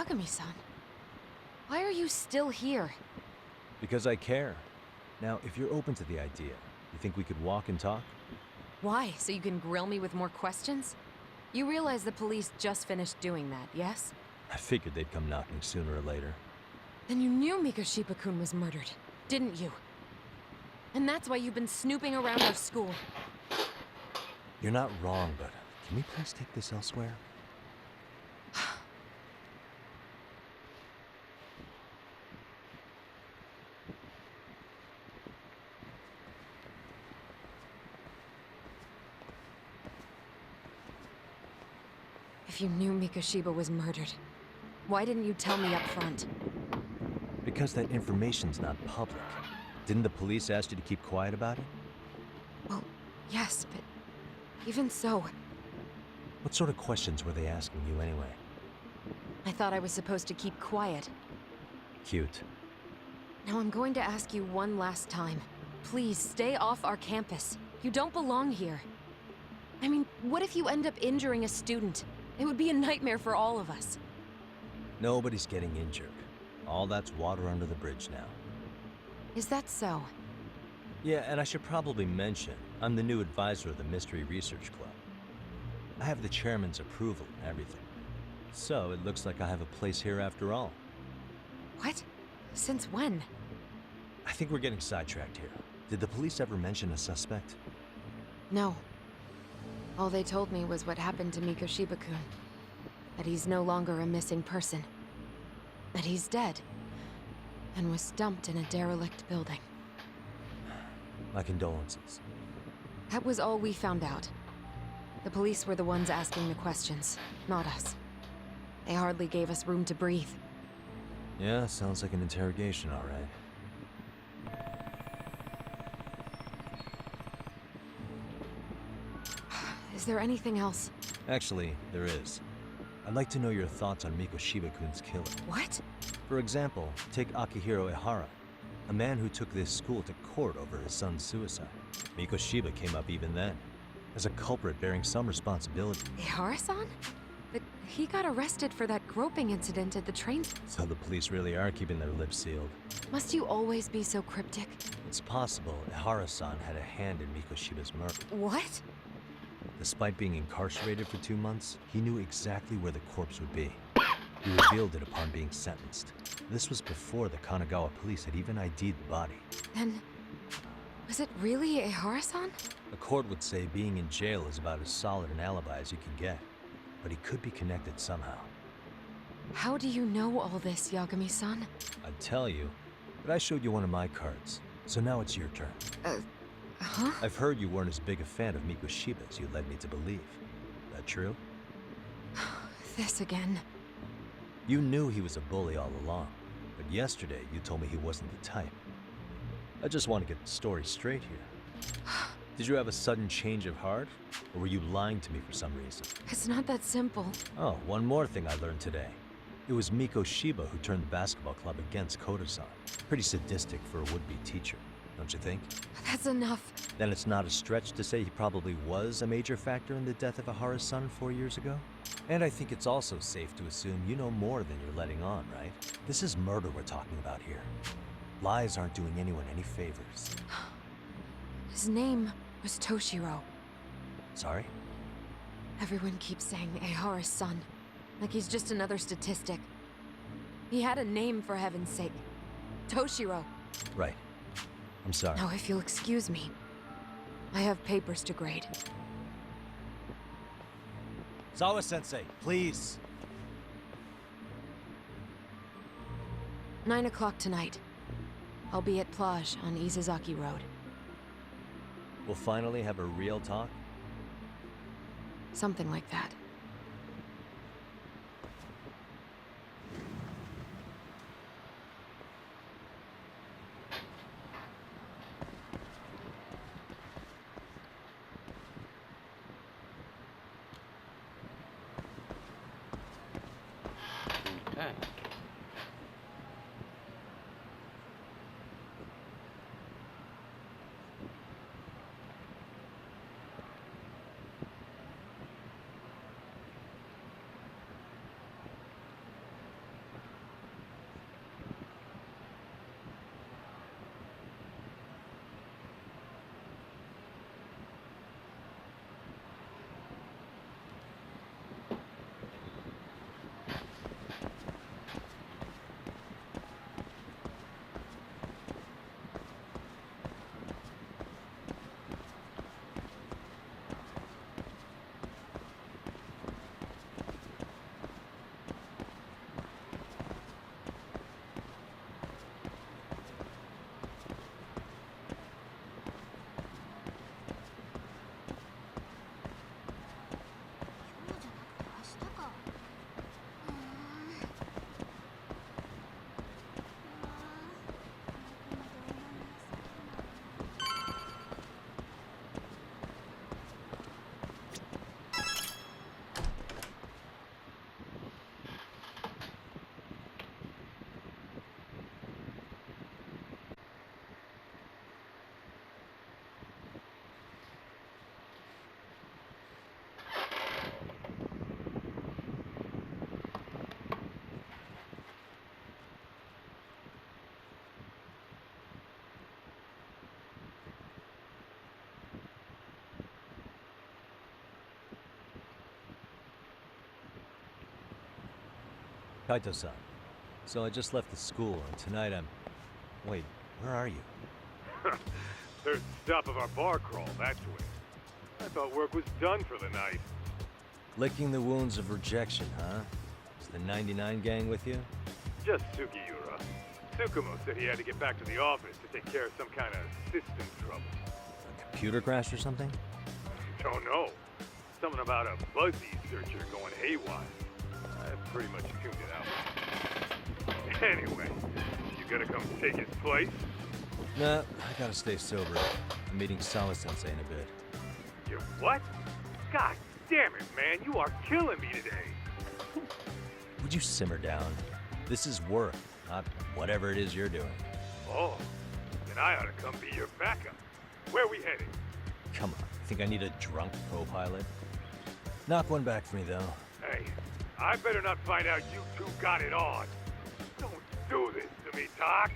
Yagami-san, why are you still here? Because I care. Now, if you're open to the idea, you think we could walk and talk? Why? So you can grill me with more questions? You realize the police just finished doing that, yes? I figured they'd come knocking sooner or later. Then you knew Mikoshiba-kun was murdered, didn't you? And that's why you've been snooping around our school. You're not wrong, but can we please take this elsewhere? If you knew Mikoshiba was murdered, why didn't you tell me up front? Because that information's not public. Didn't the police ask you to keep quiet about it? Well, yes, but even so, What sort of questions were they asking you anyway? I thought I was supposed to keep quiet. Cute. Now I'm going to ask you one last time. Please stay off our campus. You don't belong here. I mean, what if you end up injuring a student? It would be a nightmare for all of us. Nobody's getting injured. All that's water under the bridge now. Is that so? Yeah, and I should probably mention, I'm the new advisor of the Mystery Research Club. I have the chairman's approval and everything. So it looks like I have a place here after all. What? Since when? I think we're getting sidetracked here. Did the police ever mention a suspect? No. All they told me was what happened to Mikoshiba-kun. That he's no longer a missing person. That he's dead. And was dumped in a derelict building. My condolences. That was all we found out. The police were the ones asking the questions, not us. They hardly gave us room to breathe. Yeah, sounds like an interrogation, all right. Is there anything else? Actually, there is. I'd like to know your thoughts on Mikoshiba-kun's killer. What? For example, take Akihiro Ehara, a man who took this school to court over his son's suicide. Mikoshiba came up even then, as a culprit bearing some responsibility. Ehara-san? But he got arrested for that groping incident at the train. So the police really are keeping their lips sealed. Must you always be so cryptic? It's possible Ehara-san had a hand in Mikoshiba's murder. What? Despite being incarcerated for 2 months, he knew exactly where the corpse would be. He revealed it upon being sentenced. This was before the Kanagawa police had even ID'd the body. Then, was it really Ehara-san? The court would say being in jail is about as solid an alibi as you can get. But he could be connected somehow. How do you know all this, Yagami-san? I'd tell you, but I showed you one of my cards, so now it's your turn. Huh? I've heard you weren't as big a fan of Mikoshiba as you led me to believe. That true? This again. You knew he was a bully all along, but yesterday you told me he wasn't the type. I just want to get the story straight here. Did you have a sudden change of heart, or were you lying to me for some reason? It's not that simple. Oh, one more thing I learned today. It was Mikoshiba who turned the basketball club against Koda-san. Pretty sadistic for a would-be teacher, don't you think? That's enough. Then it's not a stretch to say he probably was a major factor in the death of Ehara's son 4 years ago? And I think it's also safe to assume you know more than you're letting on, right? This is murder we're talking about here. Lies aren't doing anyone any favors. His name was Toshiro. Sorry? Everyone keeps saying Ehara's son, like he's just another statistic. He had a name, for heaven's sake. Toshiro. Right. I'm sorry. Now, if you'll excuse me, I have papers to grade. Zawa-sensei, please. 9 o'clock tonight. I'll be at Plage on Izazaki Road. We'll finally have a real talk? Something like that. Okay. Kaito-san. So I just left the school, and tonight I'm... Wait, where are you? Third stop of our bar crawl, that's way. I thought work was done for the night. Licking the wounds of rejection, huh? Is the 99 gang with you? Just Sugiura. Tsukumo said he had to get back to the office to take care of some kind of system trouble. A computer crash or something? Don't know. Something about a Buzzy searcher going haywire. I pretty much tuned it out. Anyway, you gonna come take his place? Nah, I gotta stay sober. I'm meeting Sawa-sensei in a bit. You what? God damn it, man, you are killing me today. Would you simmer down? This is work, not whatever it is you're doing. Oh, then I ought to come be your backup. Where we heading? Come on, think I need a drunk co-pilot? Knock one back for me, though. Hey, I better not find out you two got it on. Don't do this to me, Doc.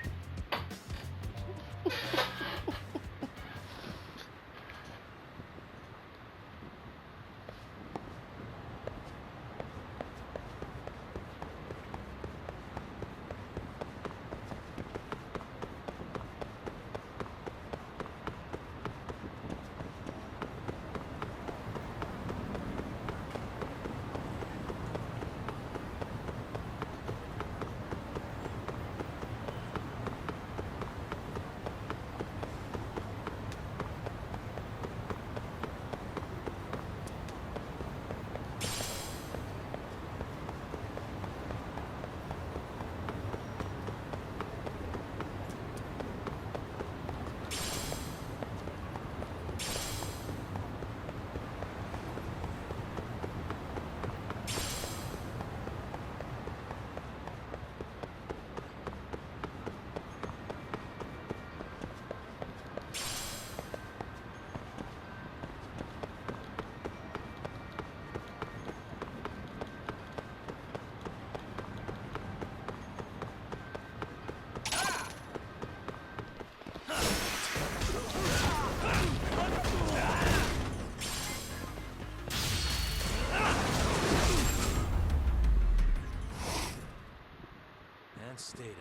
Stay down.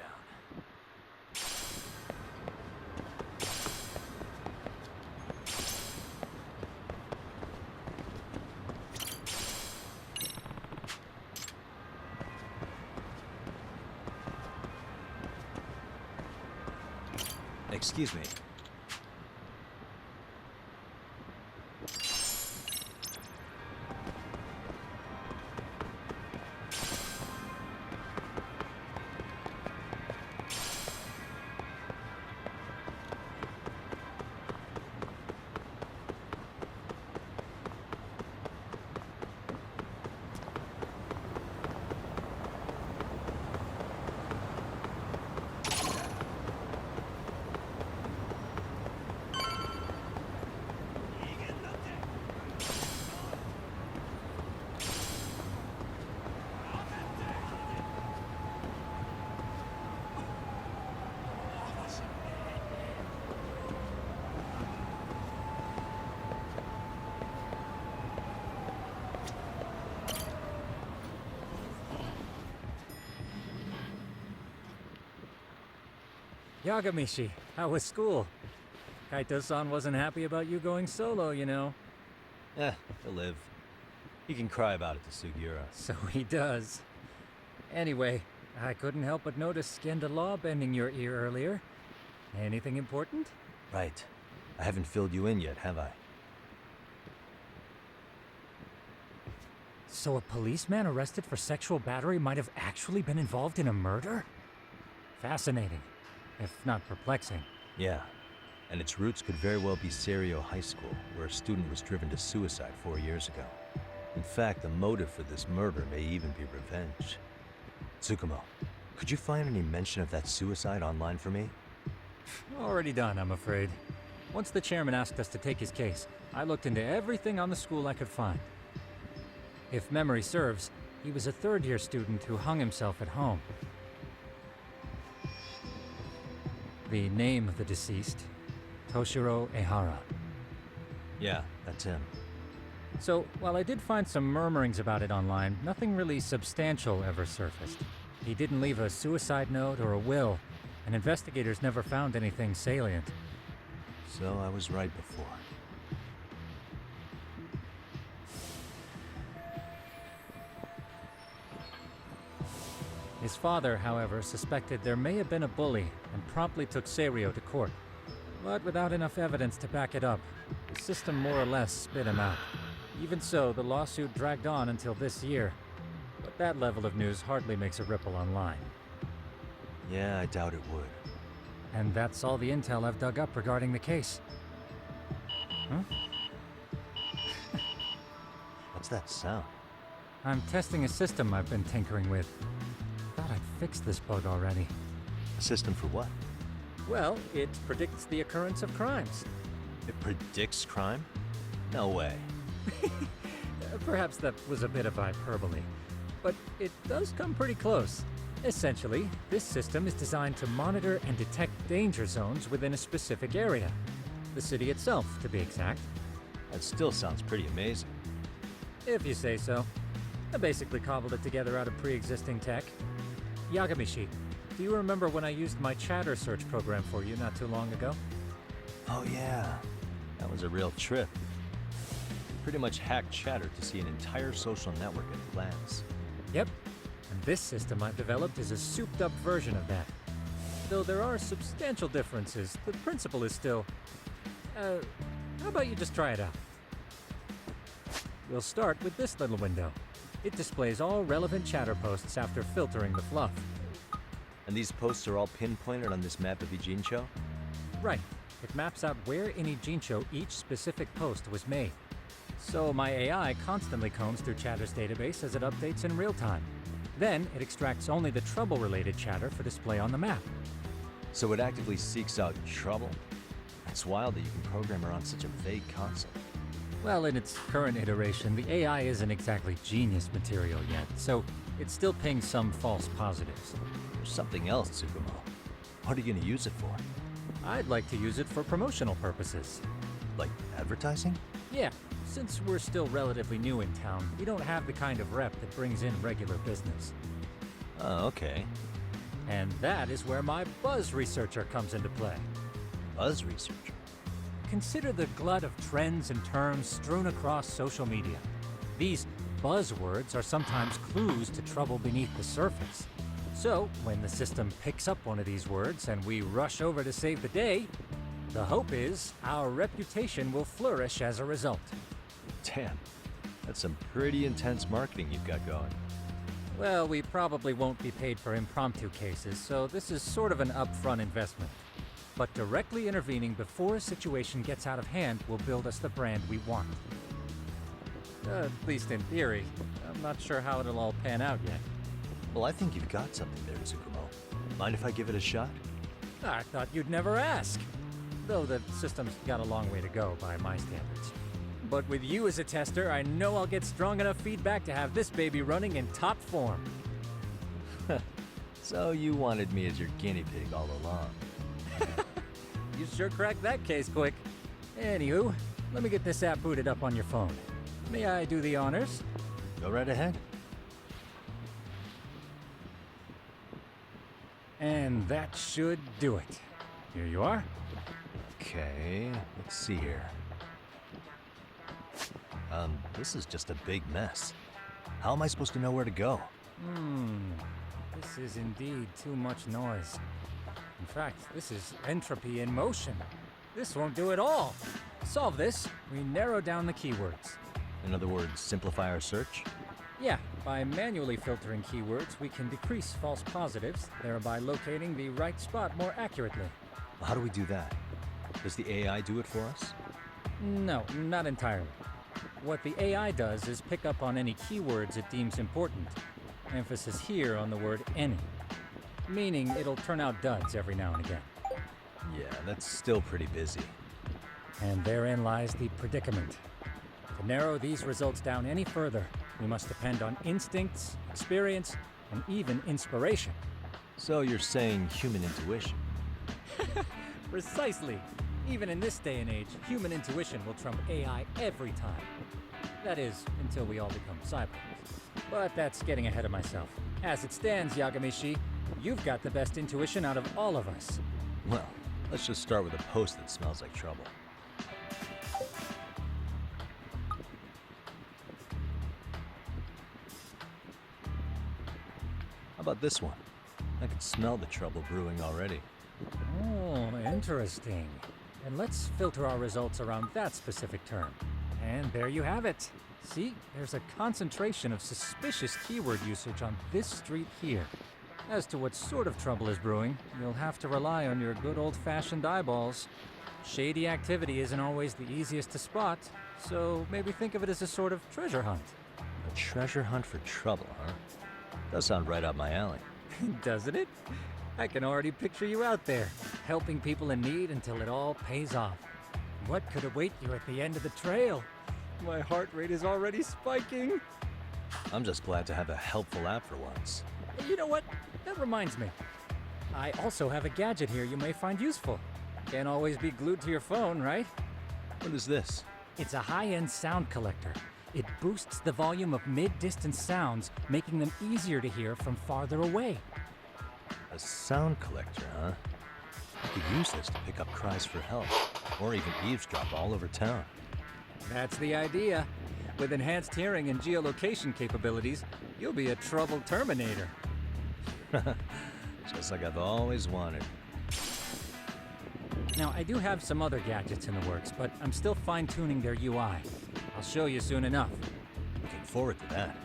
Excuse me. Yagamishi, how was school? Kaito-san wasn't happy about you going solo, you know. He'll live. He can cry about it to Sugiura. So he does. Anyway, I couldn't help but notice Skenda Law bending your ear earlier. Anything important? Right. I haven't filled you in yet, have I? So a policeman arrested for sexual battery might have actually been involved in a murder? Fascinating, if not perplexing. Yeah. And its roots could very well be Serio High School, where a student was driven to suicide 4 years ago. In fact, the motive for this murder may even be revenge. Tsukumo, could you find any mention of that suicide online for me? Already done, I'm afraid. Once the chairman asked us to take his case, I looked into everything on the school I could find. If memory serves, he was a third-year student who hung himself at home. The name of the deceased, Toshiro Ehara. Yeah, that's him. So, while I did find some murmurings about it online, nothing really substantial ever surfaced. He didn't leave a suicide note or a will, and investigators never found anything salient. So I was right before. His father, however, suspected there may have been a bully and promptly took Serio to court. But without enough evidence to back it up, the system more or less spit him out. Even so, the lawsuit dragged on until this year. But that level of news hardly makes a ripple online. Yeah, I doubt it would. And that's all the intel I've dug up regarding the case. Huh? What's that sound? I'm testing a system I've been tinkering with. Thought I'd fixed this bug already. A system for what? Well, it predicts the occurrence of crimes. It predicts crime? No way. Perhaps that was a bit of hyperbole, but it does come pretty close. Essentially, this system is designed to monitor and detect danger zones within a specific area. The city itself, to be exact. That still sounds pretty amazing. If you say so. I basically cobbled it together out of pre-existing tech. Yagamishi, do you remember when I used my chatter search program for you not too long ago? Oh yeah, that was a real trip. Pretty much hacked Chatter to see an entire social network at a glance. Yep. And this system I've developed is a souped-up version of that. Though there are substantial differences, the principle is still... how about you just try it out? We'll start with this little window. It displays all relevant chatter posts after filtering the fluff. And these posts are all pinpointed on this map of Ijincho? Right. It maps out where in Ijincho each specific post was made. So my AI constantly combs through Chatter's database as it updates in real time. Then it extracts only the trouble-related chatter for display on the map. So it actively seeks out trouble? It's wild that you can program around such a vague concept. Well, in its current iteration, the AI isn't exactly genius material yet, so it still pings some false positives. There's something else, Tsukumo. What are you gonna use it for? I'd like to use it for promotional purposes. Like advertising? Yeah, since we're still relatively new in town, we don't have the kind of rep that brings in regular business. Oh, okay. And that is where my buzz researcher comes into play. Buzz researcher? Consider the glut of trends and terms strewn across social media. These buzzwords are sometimes clues to trouble beneath the surface. So, when the system picks up one of these words and we rush over to save the day, the hope is our reputation will flourish as a result. Damn, that's some pretty intense marketing you've got going. Well, we probably won't be paid for impromptu cases, so this is sort of an upfront investment. But directly intervening before a situation gets out of hand will build us the brand we want. At least in theory. I'm not sure how it'll all pan out yet. Well, I think you've got something there, Tsukumo. Mind if I give it a shot? I thought you'd never ask. Though the system's got a long way to go by my standards. But with you as a tester, I know I'll get strong enough feedback to have this baby running in top form. So you wanted me as your guinea pig all along. You sure cracked that case quick. Anywho, let me get this app booted up on your phone. May I do the honors? Go right ahead. And that should do it. Here you are. Okay, let's see here. This is just a big mess. How am I supposed to know where to go? This is indeed too much noise. In fact, this is entropy in motion. This won't do it all. To solve this, we narrow down the keywords. In other words, simplify our search? Yeah, by manually filtering keywords, we can decrease false positives, thereby locating the right spot more accurately. How do we do that? Does the AI do it for us? No, not entirely. What the AI does is pick up on any keywords it deems important. Emphasis here on the word any. Meaning it'll turn out duds every now and again. Yeah, that's still pretty busy. And therein lies the predicament. To narrow these results down any further, we must depend on instincts, experience, and even inspiration. So you're saying human intuition? Precisely. Even in this day and age, human intuition will trump AI every time. That is, until we all become cyborgs. But that's getting ahead of myself. As it stands, Yagamishi, you've got the best intuition out of all of us. Well, let's just start with a post that smells like trouble. How about this one? I can smell the trouble brewing already. Oh, interesting. And let's filter our results around that specific term. And there you have it. See, there's a concentration of suspicious keyword usage on this street here. As to what sort of trouble is brewing, you'll have to rely on your good old-fashioned eyeballs. Shady activity isn't always the easiest to spot, so maybe think of it as a sort of treasure hunt. A treasure hunt for trouble, huh? Does sound right up my alley. Doesn't it? I can already picture you out there, helping people in need until it all pays off. What could await you at the end of the trail? My heart rate is already spiking. I'm just glad to have a helpful app for once. You know what? That reminds me. I also have a gadget here you may find useful. Can't always be glued to your phone, right? What is this? It's a high-end sound collector. It boosts the volume of mid-distance sounds, making them easier to hear from farther away. A sound collector, huh? I could use this to pick up cries for help, or even eavesdrop all over town. That's the idea. With enhanced hearing and geolocation capabilities, you'll be a trouble terminator. Just like I've always wanted. Now, I do have some other gadgets in the works, but I'm still fine-tuning their UI. I'll show you soon enough. Looking forward to that.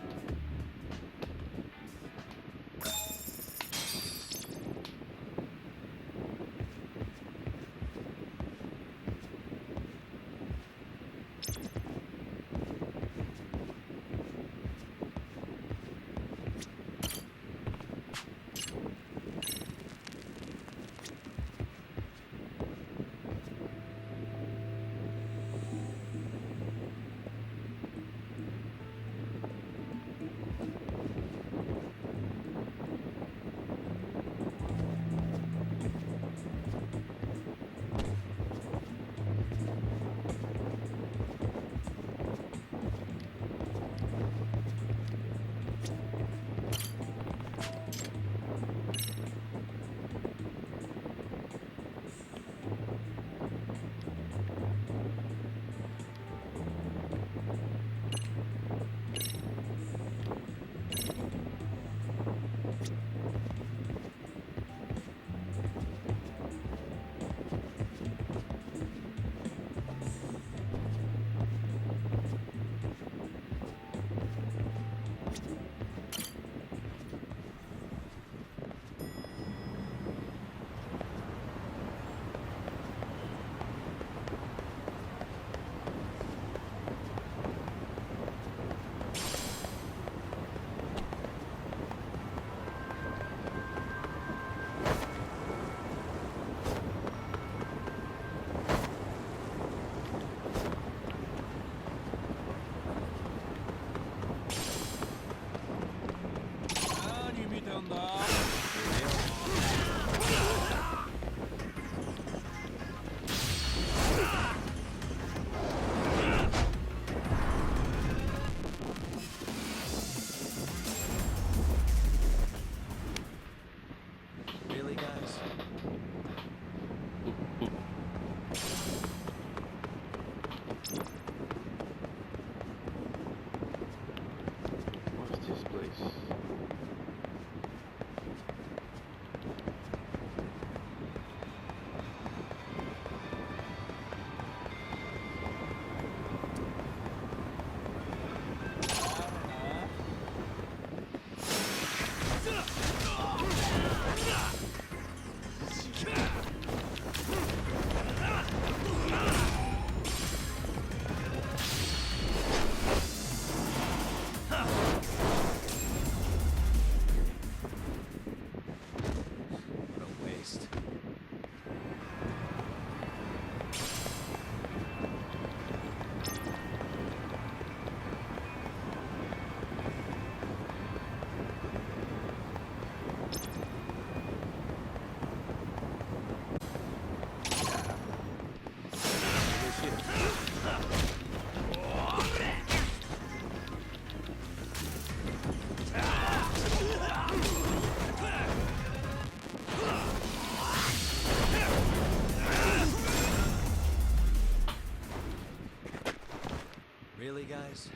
Really, guys?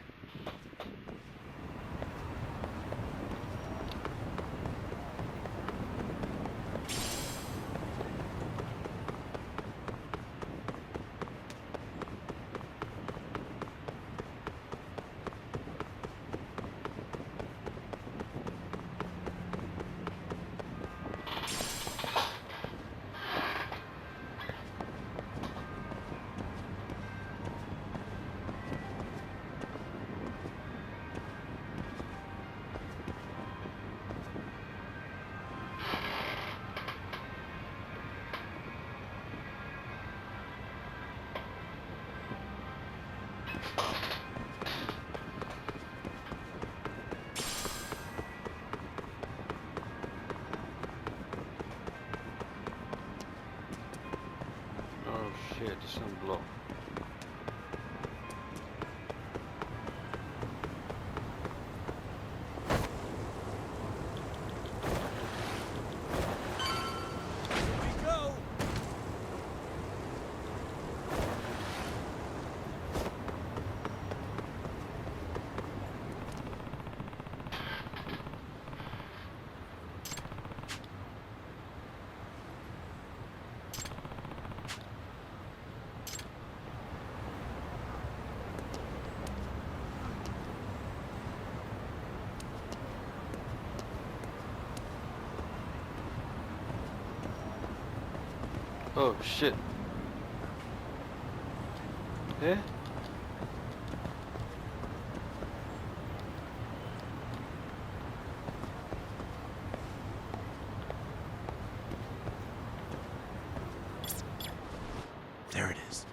Oh shit, it's unblocked. Here we go! Oh shit. Eh? There it is.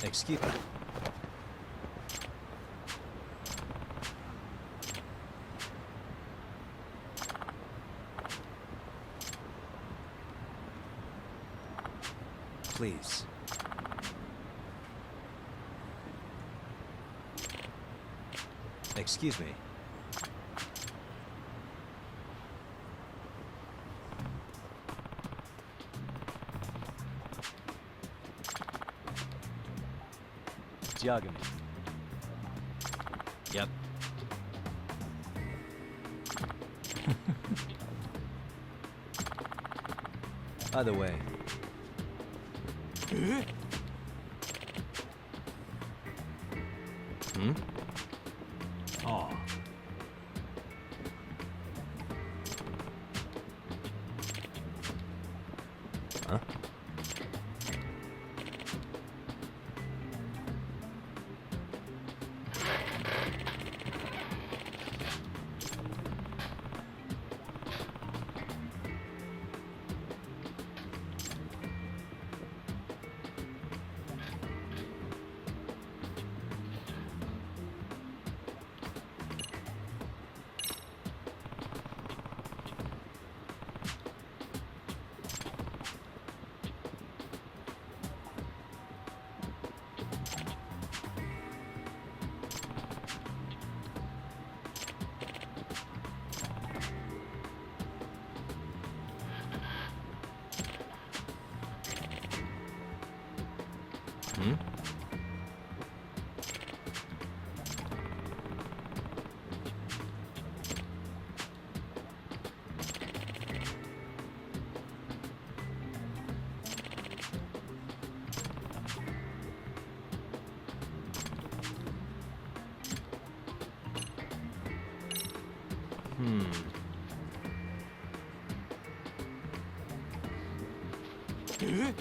Excuse me. Please. Excuse me. Diagami. Yep. Either way. Hmm? Aw. Huh? Huh.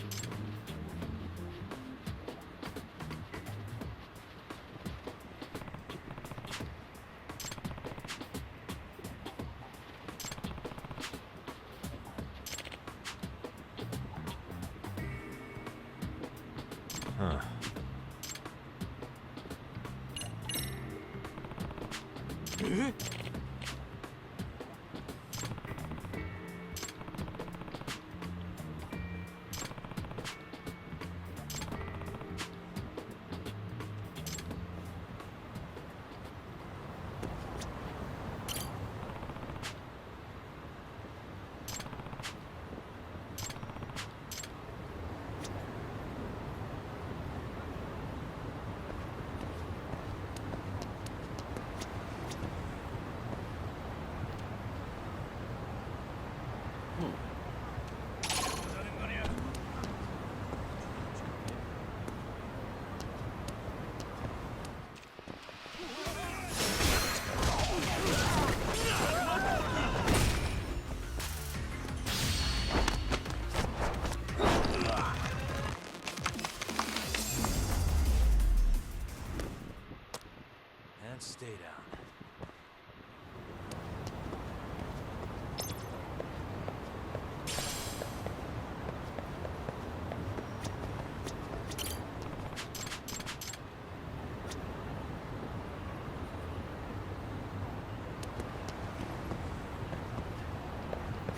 And stay down.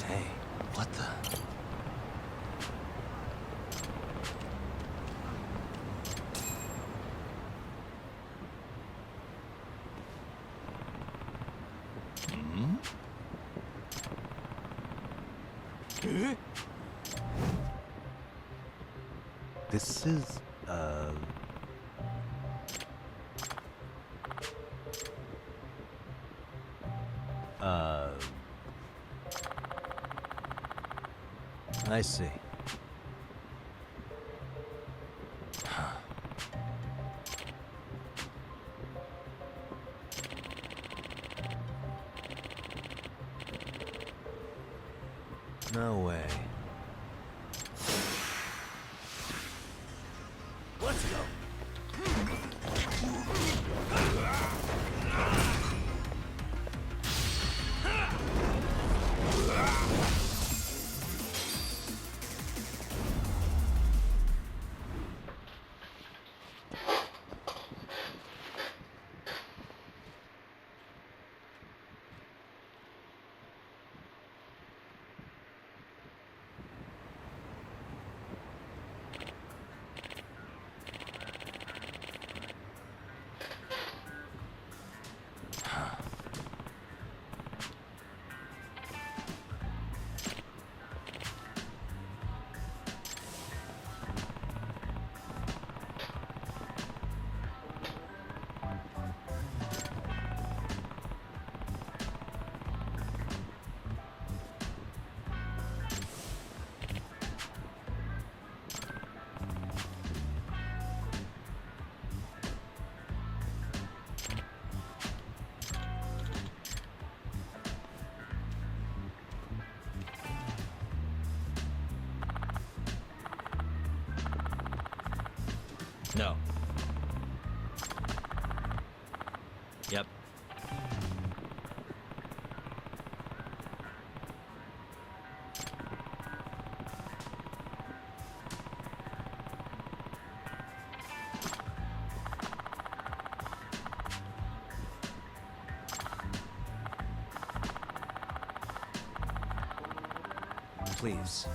Hey, what the? This is, I see. No way. Let's go. No. Yep. Please.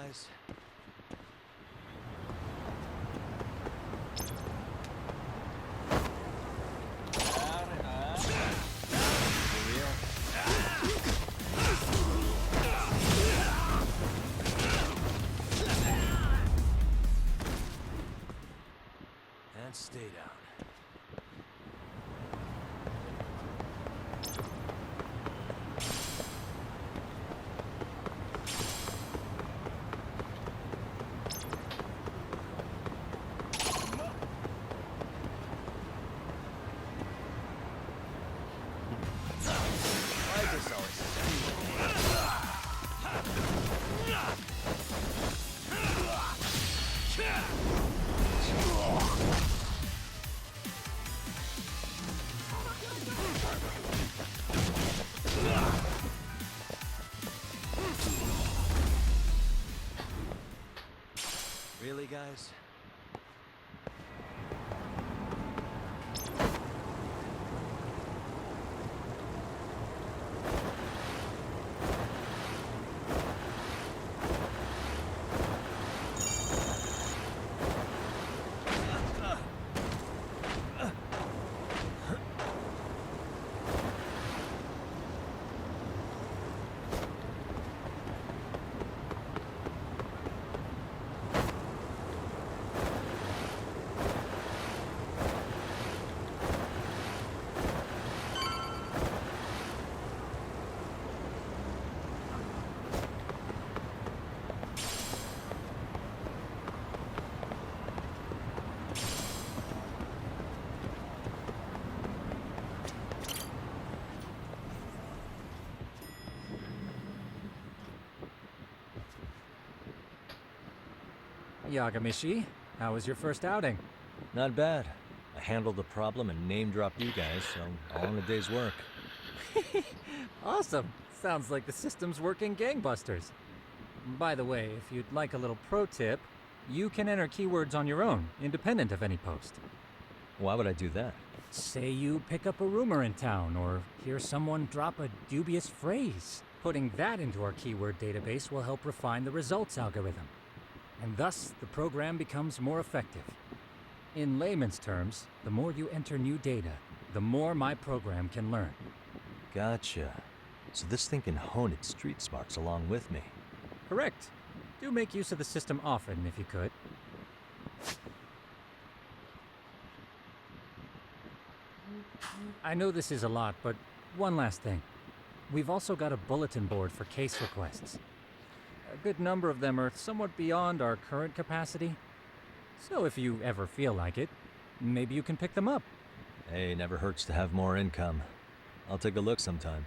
guys? And stay down. Why does this always Really, guys? Yagamishi, how was your first outing? Not bad. I handled the problem and name-dropped you guys, so all in a day's work. Awesome! Sounds like the system's working gangbusters. By the way, if you'd like a little pro tip, you can enter keywords on your own, independent of any post. Why would I do that? Say you pick up a rumor in town, or hear someone drop a dubious phrase. Putting that into our keyword database will help refine the results algorithm, and thus the program becomes more effective. In layman's terms, the more you enter new data, the more my program can learn. Gotcha. So this thing can hone its street smarts along with me. Correct. Do make use of the system often if you could. I know this is a lot, but one last thing. We've also got a bulletin board for case requests. A good number of them are somewhat beyond our current capacity. So if you ever feel like it, maybe you can pick them up. Hey, never hurts to have more income. I'll take a look sometime.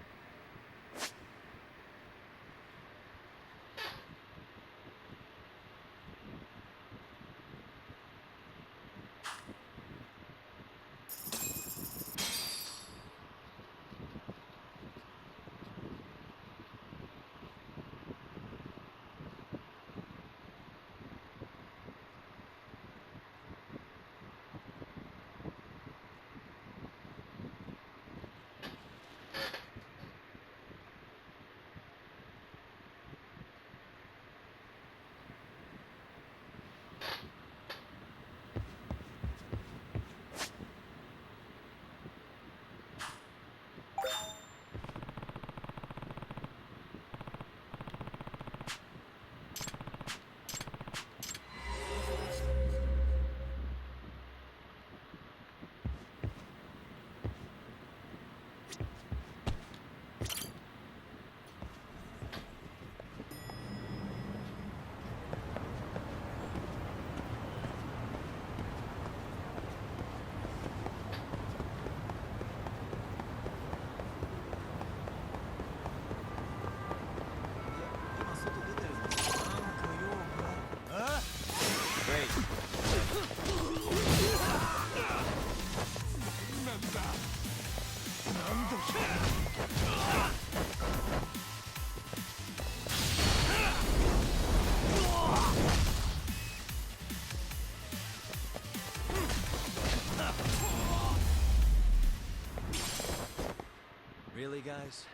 Really, guys?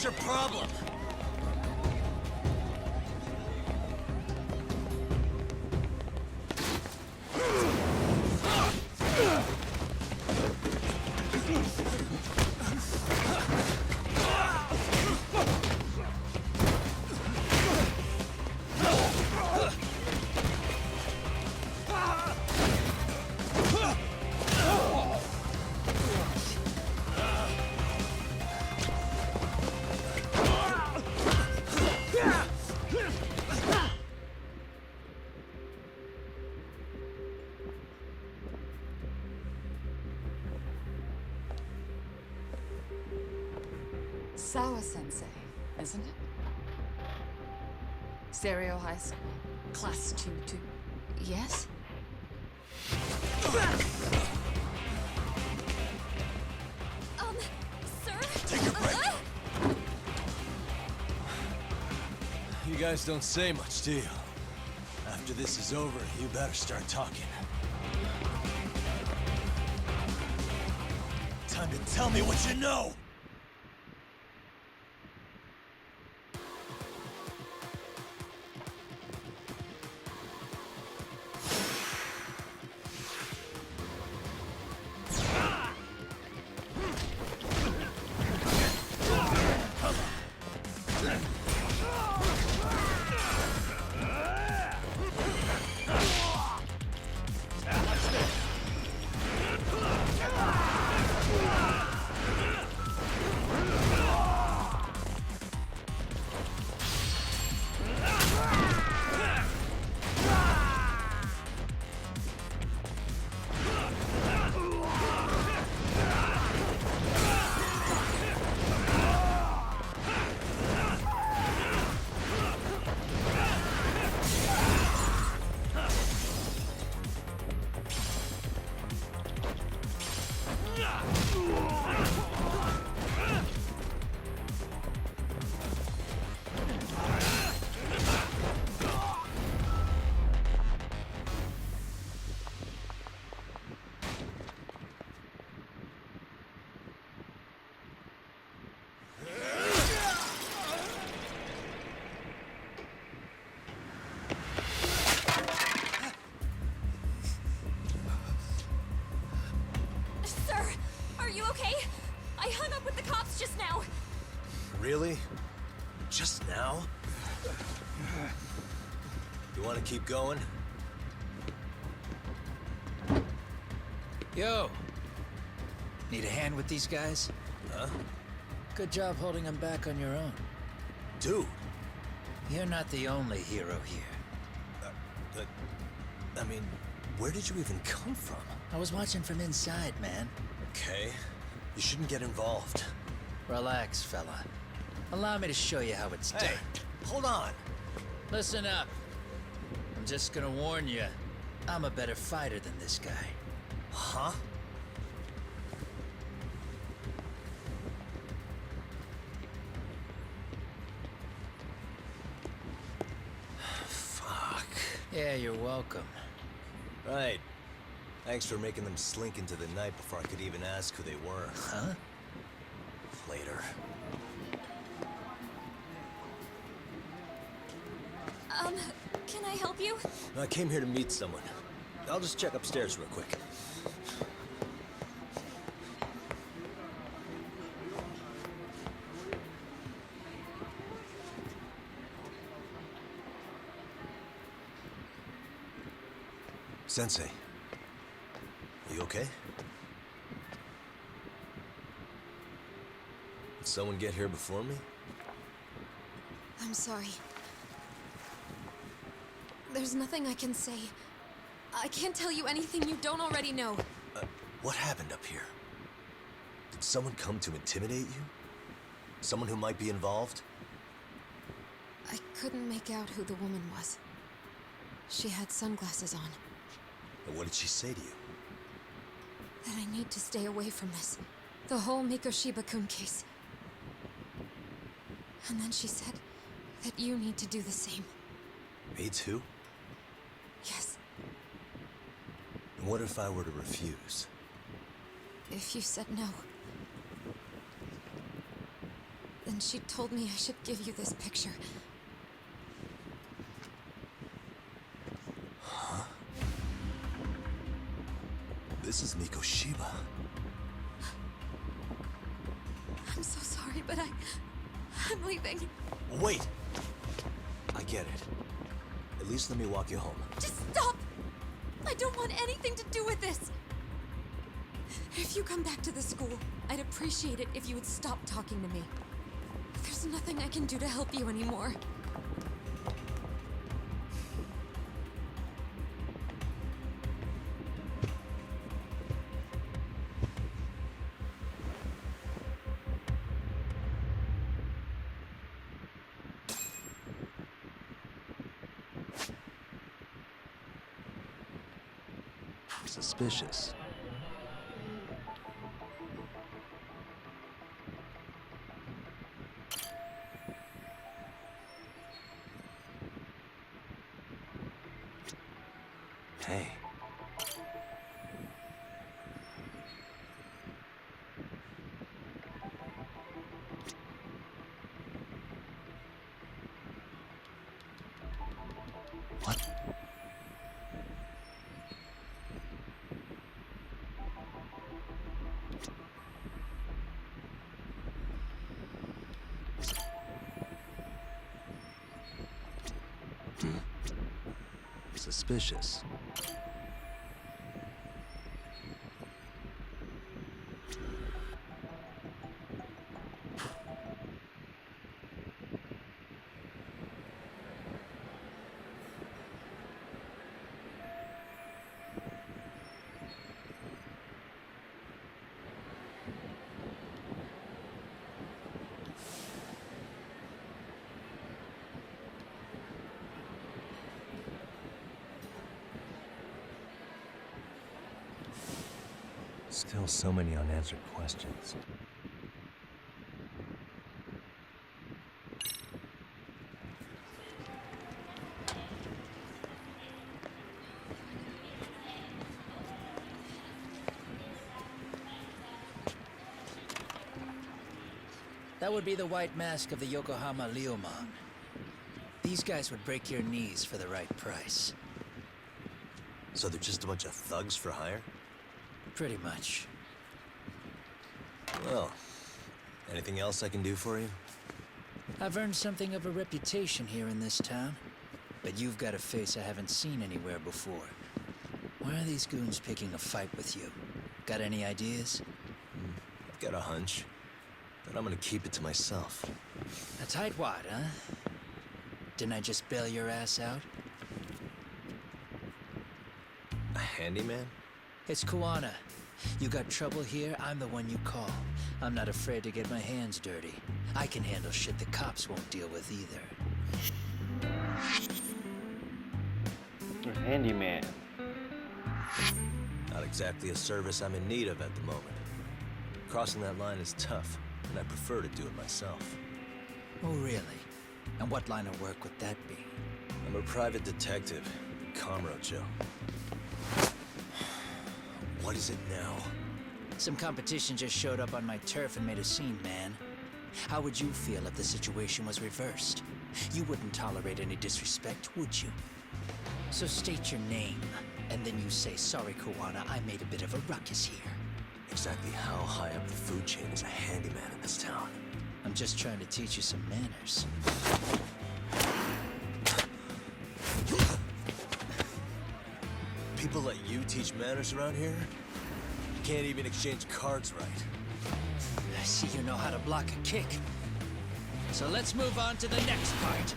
What's your problem? Sawa-sensei, isn't it? Stereo High School, Class 2-2. Yes? Sir? Take a break. You guys don't say much, do you? After this is over, you better start talking. Time to tell me what you know! Sir, are you okay? I hung up with the cops just now. Really? Just now? You want to keep going? Yo! Need a hand with these guys? Huh? Good job holding them back on your own. Dude! You're not the only hero here. I mean, where did you even come from? I was watching from inside, man. Okay. You shouldn't get involved. Relax, fella. Allow me to show you how it's Hey, done. hold on! Listen up. I'm just gonna warn you. I'm a better fighter than this guy. Huh? Fuck. Yeah, you're welcome. Right. Thanks for making them slink into the night before I could even ask who they were. Huh? Later. Can I help you? I came here to meet someone. I'll just check upstairs real quick. Sensei. Are you okay? Did someone get here before me? I'm sorry. There's nothing I can say. I can't tell you anything you don't already know. What happened up here? Did someone come to intimidate you? Someone who might be involved? I couldn't make out who the woman was. She had sunglasses on. And what did she say to you? That I need to stay away from this. The whole Mikoshiba-kun case. And then she said that you need to do the same. Me too? Yes. And what if I were to refuse? If you said no, then and she told me I should give you this picture. This is Miko Shiba. I'm so sorry, but I'm leaving. Wait! I get it. At least let me walk you home. Just stop! I don't want anything to do with this. If you come back to the school, I'd appreciate it if you would stop talking to me. There's nothing I can do to help you anymore. Suspicious. Hey. What? Suspicious. Still so many unanswered questions. That would be the white mask of the Yokohama Leomon. These guys would break your knees for the right price. So they're just a bunch of thugs for hire? Pretty much. Well, anything else I can do for you? I've earned something of a reputation here in this town, but you've got a face I haven't seen anywhere before. Why are these goons picking a fight with you? Got any ideas? I've got a hunch, but I'm gonna keep it to myself. A tightwad, huh? Didn't I just bail your ass out? A handyman? It's Kuwana. You got trouble here, I'm the one you call. I'm not afraid to get my hands dirty. I can handle shit the cops won't deal with either. You're a handyman. Not exactly a service I'm in need of at the moment. Crossing that line is tough, and I prefer to do it myself. Oh, really? And what line of work would that be? I'm a private detective, Kamurocho. What is it now? Some competition just showed up on my turf and made a scene, man. How would you feel if the situation was reversed? You wouldn't tolerate any disrespect, would you? So state your name, and then you say, sorry, Kuwana, I made a bit of a ruckus here. Exactly how high up the food chain is a handyman in this town? I'm just trying to teach you some manners. People let you teach manners around here? You can't even exchange cards right. I see you know how to block a kick. So let's move on to the next part.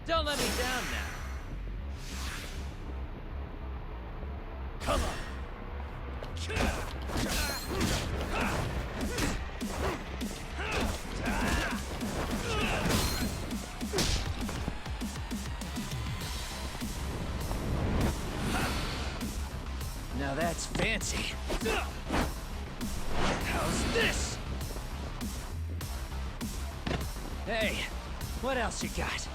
Don't let me down now. Come on. Now that's fancy. How's this? Hey, what else you got?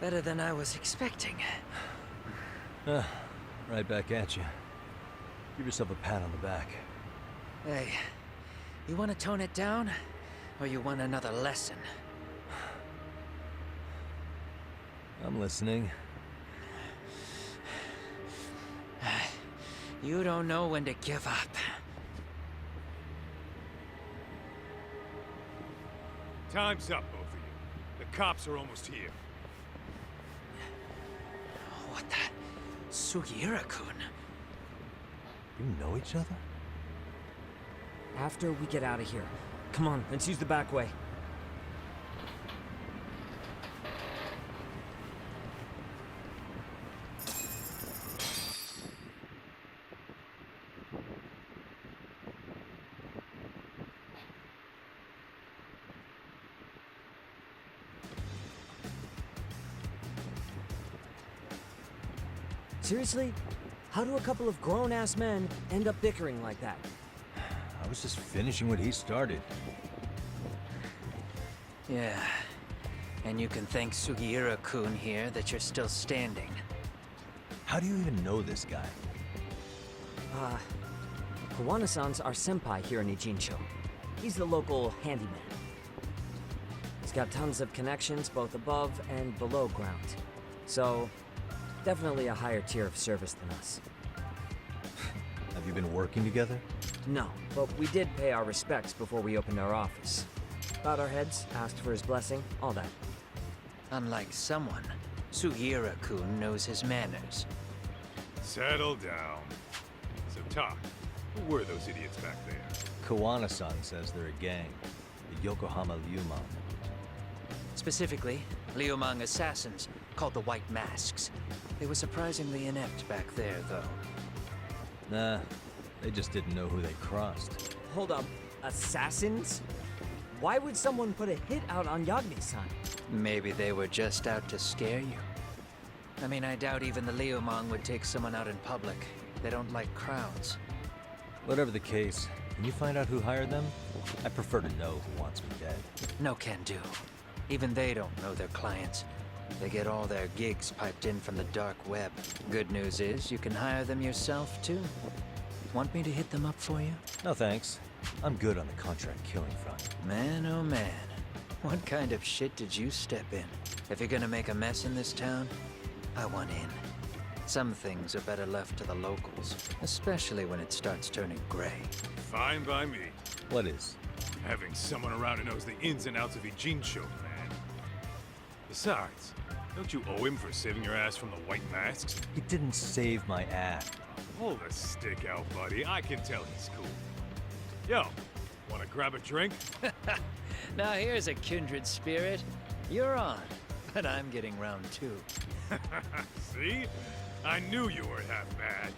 Better than I was expecting. Right back at you. Give yourself a pat on the back. Hey, you want to tone it down? Or you want another lesson? I'm listening. You don't know when to give up. Time's up, both of you. The cops are almost here. What the? Sugiura-kun? You know each other? After we get out of here. Come on, let's use the back way. Seriously? How do a couple of grown-ass men end up bickering like that? I was just finishing what he started. Yeah. And you can thank Sugiura-kun here that you're still standing. How do you even know this guy? Kawana-san's our senpai here in Ijincho. He's the local handyman. He's got tons of connections both above and below ground. So, definitely a higher tier of service than us. Have you been working together? No, but we did pay our respects before we opened our office. Bowed our heads, asked for his blessing, all that. Unlike someone, Sugiura-kun knows his manners. Settle down. So, talk. Who were those idiots back there? Kawana-san says they're a gang. The Yokohama Ryuman. Specifically, Liumang assassins, called the White Masks. They were surprisingly inept back there, though. Nah, they just didn't know who they crossed. Hold up, assassins? Why would someone put a hit out on Yagami-san? Maybe they were just out to scare you. I mean, I doubt even the Liumang would take someone out in public. They don't like crowds. Whatever the case, can you find out who hired them? I prefer to know who wants me dead. No can do. Even they don't know their clients. They get all their gigs piped in from the dark web. Good news is, you can hire them yourself, too. Want me to hit them up for you? No thanks. I'm good on the contract killing front. Man, oh man. What kind of shit did you step in? If you're gonna make a mess in this town, I want in. Some things are better left to the locals, especially when it starts turning gray. Fine by me. What is? Having someone around who knows the ins and outs of Ijincho, man. Besides, don't you owe him for saving your ass from the White Masks? He didn't save my ass. Hold the stick out, buddy. I can tell he's cool. Yo, wanna grab a drink? Now here's a kindred spirit. You're on, but I'm getting round two. See? I knew you were half mad.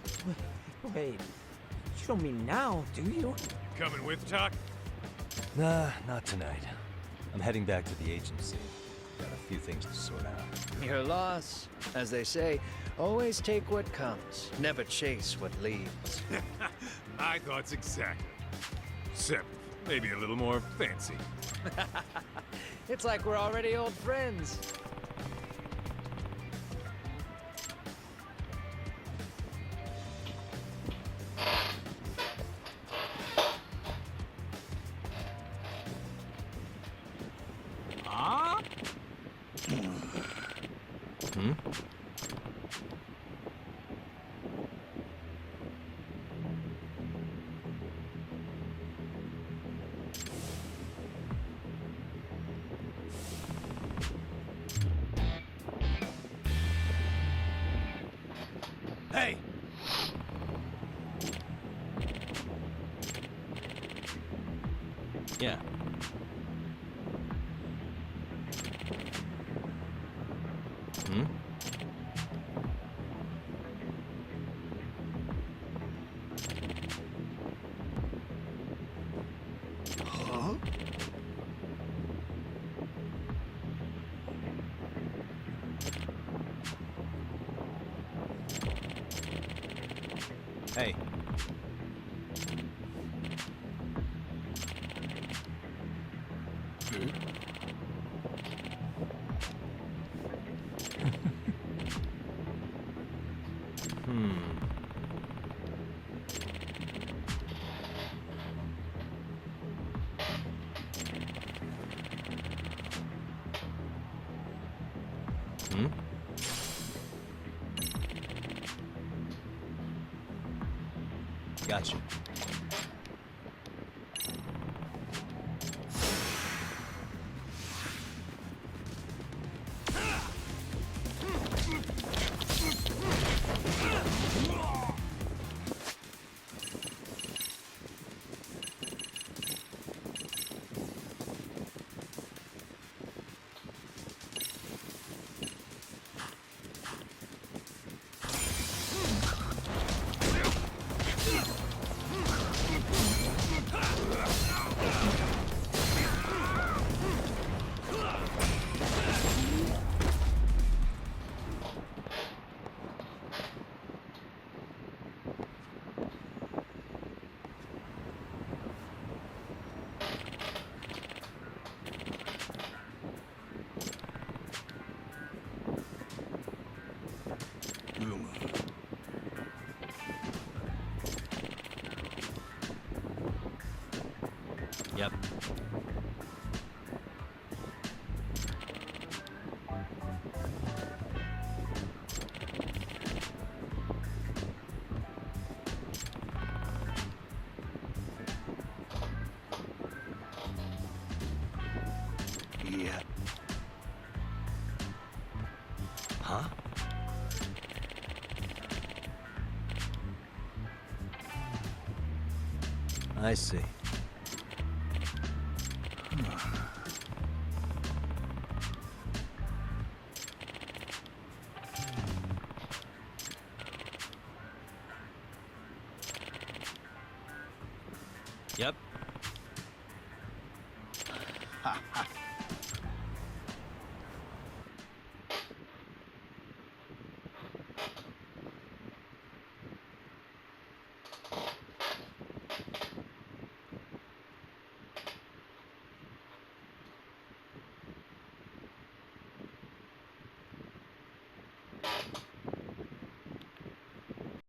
Wait, you don't mean now, do you? You coming with, Talk? Nah, not tonight. I'm heading back to the agency. Got a few things to sort out. Your loss. As they say, always take what comes, never chase what leaves. My thoughts exactly. Except maybe a little more fancy. It's like we're already old friends. Hey! Yeah. Hmm? Huh? Hey. Gotcha. Yep. Yeah. Huh? I see. Yep.